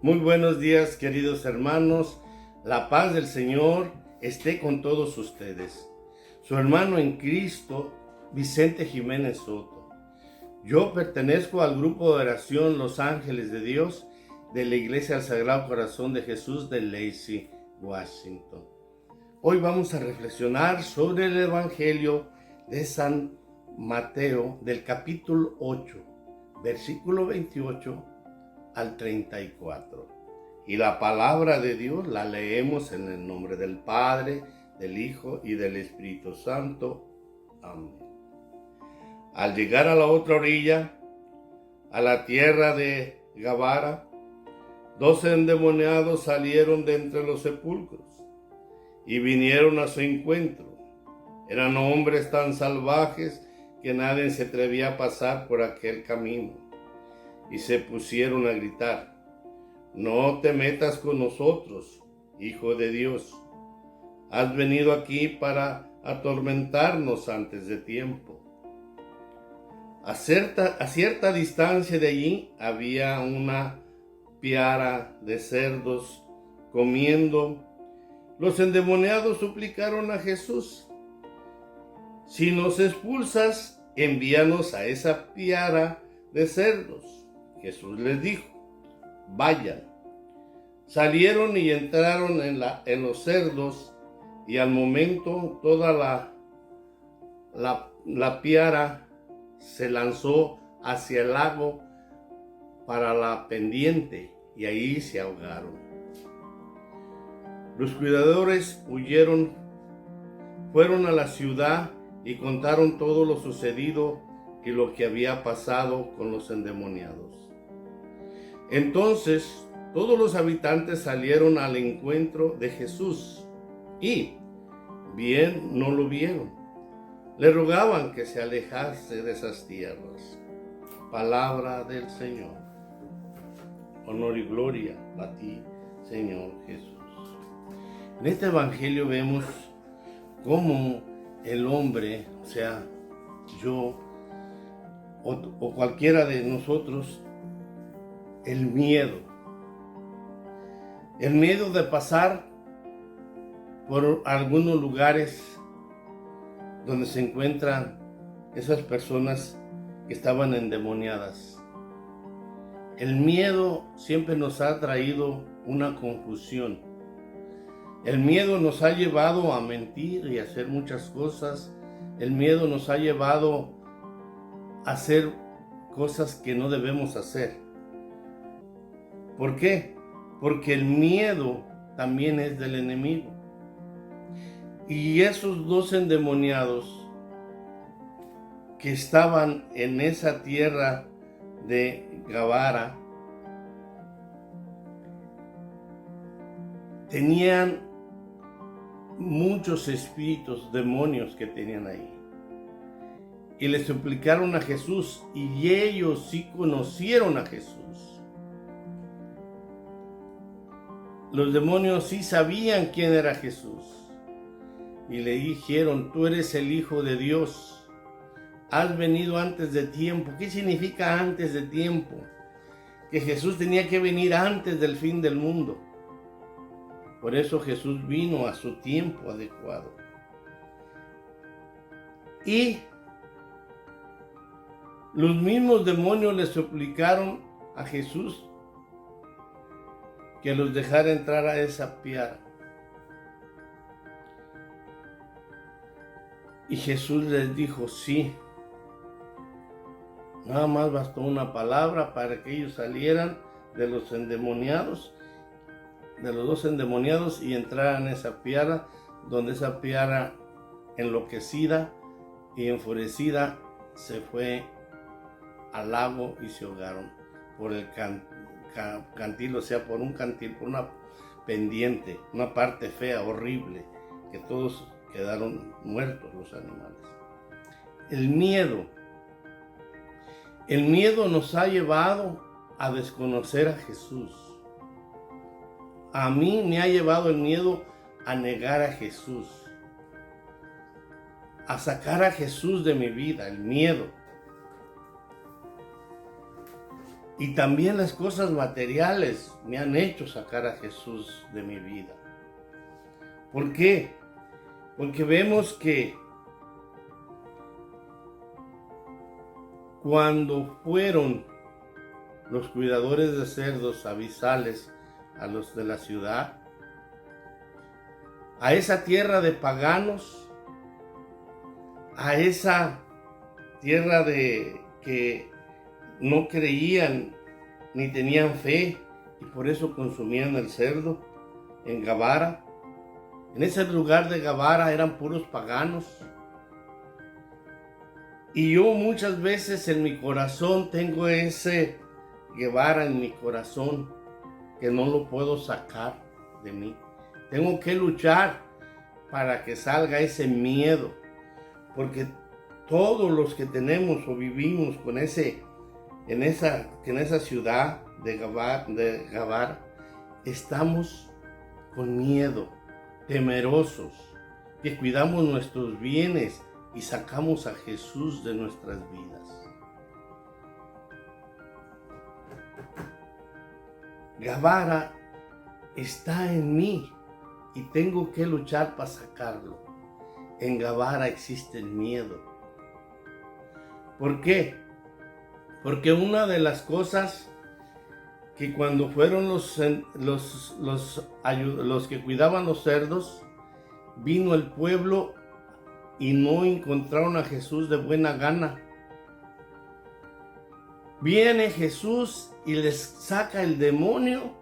Muy buenos días, queridos hermanos. La paz del Señor esté con todos ustedes. Su hermano en Cristo, Vicente Jiménez Soto. Yo pertenezco al grupo de oración Los Ángeles de Dios de la Iglesia del Sagrado Corazón de Jesús de Lacey, Washington. Hoy vamos a reflexionar sobre el Evangelio de San Mateo del capítulo 8, versículo 28 al 34. Y la palabra de Dios la leemos en el nombre del Padre, del Hijo y del Espíritu Santo. Amén. Al llegar a la otra orilla, a la tierra de Gabara, 12 endemoniados salieron de entre los sepulcros y vinieron a su encuentro. Eran hombres tan salvajes que nadie se atrevía a pasar por aquel camino. Y se pusieron a gritar: «No te metas con nosotros, Hijo de Dios. Has venido aquí para atormentarnos antes de tiempo». A cierta distancia de allí había una piara de cerdos comiendo. Los endemoniados suplicaron a Jesús: «Si nos expulsas, envíanos a esa piara de cerdos». Jesús les dijo: «Vayan». Salieron y entraron en los cerdos, y al momento toda la piara se lanzó hacia el lago para la pendiente, y ahí se ahogaron. Los cuidadores huyeron, fueron a la ciudad y contaron todo lo sucedido y lo que había pasado con los endemoniados. Entonces todos los habitantes salieron al encuentro de Jesús y, bien no lo vieron, le rogaban que se alejase de esas tierras. Palabra del Señor. Honor y gloria a ti, Señor Jesús. En este evangelio vemos cómo el hombre, o sea, yo o cualquiera de nosotros, el miedo de pasar por algunos lugares donde se encuentran esas personas que estaban endemoniadas. El miedo siempre nos ha traído una confusión. El miedo nos ha llevado a mentir y a hacer muchas cosas. El miedo nos ha llevado a hacer cosas que no debemos hacer. ¿Por qué? Porque el miedo también es del enemigo. Y esos 2 endemoniados que estaban en esa tierra de Gabara tenían muchos espíritus, demonios que tenían ahí. Y le suplicaron a Jesús, y ellos sí conocieron a Jesús. Los demonios sí sabían quién era Jesús. Y le dijeron: «Tú eres el Hijo de Dios. Has venido antes de tiempo». ¿Qué significa antes de tiempo? Que Jesús tenía que venir antes del fin del mundo. Por eso Jesús vino a su tiempo adecuado. Y los mismos demonios le suplicaron a Jesús que los dejara entrar a esa piara. Y Jesús les dijo sí. Nada más bastó una palabra para que ellos salieran de los endemoniados, de los 2 endemoniados, y entraran a esa piara, donde esa piara, enloquecida y enfurecida, se fue al lago y se ahogaron por el cantil, o sea, por un cantil, por una pendiente, una parte fea, horrible, que todos quedaron muertos los animales. El miedo nos ha llevado a desconocer a Jesús. A mí me ha llevado el miedo a negar a Jesús, a sacar a Jesús de mi vida, el miedo. Y también las cosas materiales me han hecho sacar a Jesús de mi vida. ¿Por qué? Porque vemos que cuando fueron los cuidadores de cerdos a avisarles a los de la ciudad, a esa tierra de paganos, a esa tierra de que no creían ni tenían fe y por eso consumían el cerdo en Gabara. En ese lugar de Gabara eran puros paganos. Y yo muchas veces en mi corazón tengo ese Gabara en mi corazón que no lo puedo sacar de mí. Tengo que luchar para que salga ese miedo, porque todos los que tenemos o vivimos con en esa ciudad de Gabara, estamos con miedo, temerosos, que cuidamos nuestros bienes y sacamos a Jesús de nuestras vidas. Gabara está en mí y tengo que luchar para sacarlo. En Gabara existe el miedo. ¿Por qué? Porque una de las cosas que cuando fueron los que cuidaban los cerdos, vino el pueblo y no encontraron a Jesús de buena gana. Viene Jesús y les saca el demonio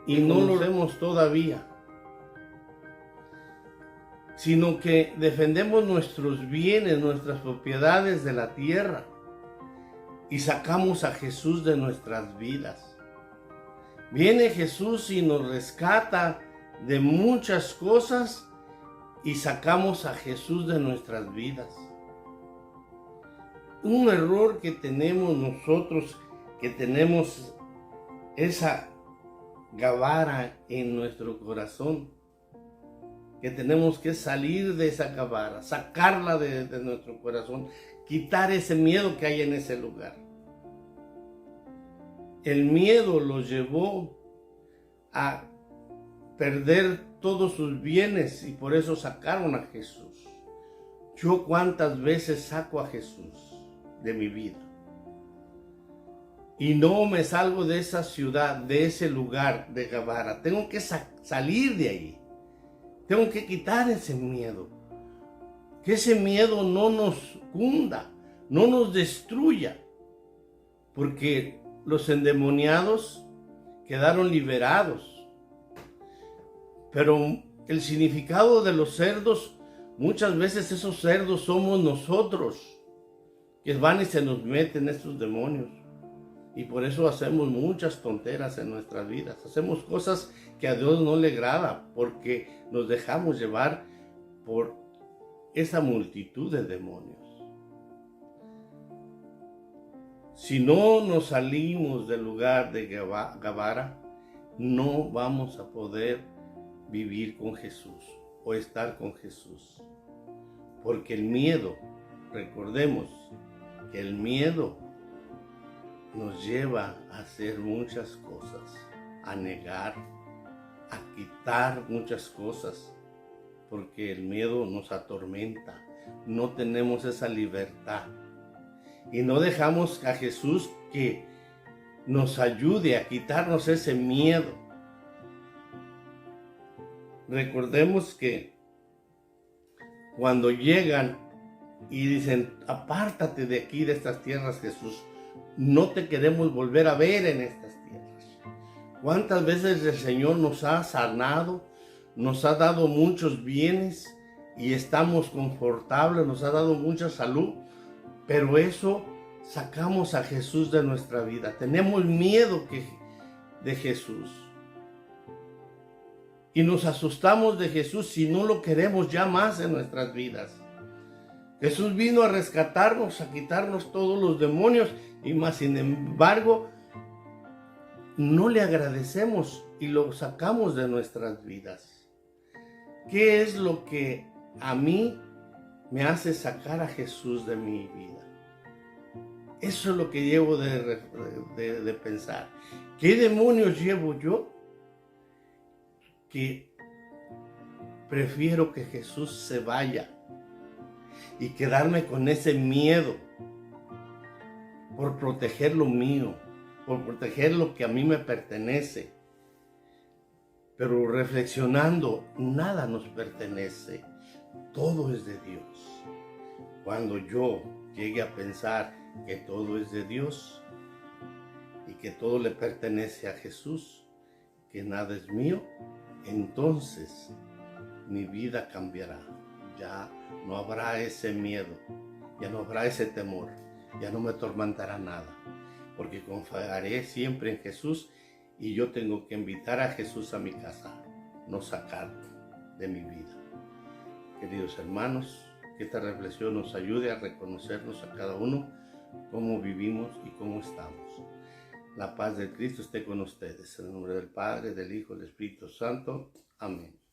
y no lo vemos todavía, sino que defendemos nuestros bienes, nuestras propiedades de la tierra y sacamos a Jesús de nuestras vidas. Viene Jesús y nos rescata de muchas cosas y sacamos a Jesús de nuestras vidas. Un error que tenemos nosotros, que tenemos esa Gabara en nuestro corazón, que tenemos que salir de esa Gabara, sacarla de nuestro corazón, quitar ese miedo que hay en ese lugar. El miedo los llevó a perder todos sus bienes y por eso sacaron a Jesús. Yo cuántas veces saco a Jesús de mi vida y no me salgo de esa ciudad, de ese lugar de Gabara. Tengo que salir de ahí. Tengo que quitar ese miedo. Que ese miedo no nos hunda, no nos destruya. Porque los endemoniados quedaron liberados. Pero el significado de los cerdos, muchas veces esos cerdos somos nosotros, que van y se nos meten estos demonios. Y por eso hacemos muchas tonteras en nuestras vidas. Hacemos cosas que a Dios no le agrada, porque nos dejamos llevar por esa multitud de demonios. Si no nos salimos del lugar de Gabara, no vamos a poder vivir con Jesús o estar con Jesús. Porque el miedo, recordemos que el miedo nos lleva a hacer muchas cosas, a negar, a quitar muchas cosas, porque el miedo nos atormenta, no tenemos esa libertad y no dejamos a Jesús que nos ayude a quitarnos ese miedo. Recordemos que cuando llegan y dicen, apártate de aquí, de estas tierras, Jesús, no te queremos volver a ver en estas tierras. ¿Cuántas veces el Señor nos ha sanado, nos ha dado muchos bienes y estamos confortables, nos ha dado mucha salud? Pero eso sacamos a Jesús de nuestra vida. Tenemos miedo de Jesús. Y nos asustamos de Jesús si no lo queremos ya más en nuestras vidas. Jesús vino a rescatarnos, a quitarnos todos los demonios y más, sin embargo, no le agradecemos y lo sacamos de nuestras vidas. ¿Qué es lo que a mí me hace sacar a Jesús de mi vida? Eso es lo que llevo de pensar. ¿Qué demonios llevo yo? Que prefiero que Jesús se vaya y quedarme con ese miedo por proteger lo mío, por proteger lo que a mí me pertenece. Pero reflexionando, nada nos pertenece, todo es de Dios. Cuando yo llegue a pensar que todo es de Dios y que todo le pertenece a Jesús, que nada es mío, entonces mi vida cambiará. Ya no habrá ese miedo, ya no habrá ese temor, ya no me atormentará nada, porque confiaré siempre en Jesús y yo tengo que invitar a Jesús a mi casa, no sacarlo de mi vida. Queridos hermanos, que esta reflexión nos ayude a reconocernos a cada uno cómo vivimos y cómo estamos. La paz de Cristo esté con ustedes. En el nombre del Padre, del Hijo y del Espíritu Santo. Amén.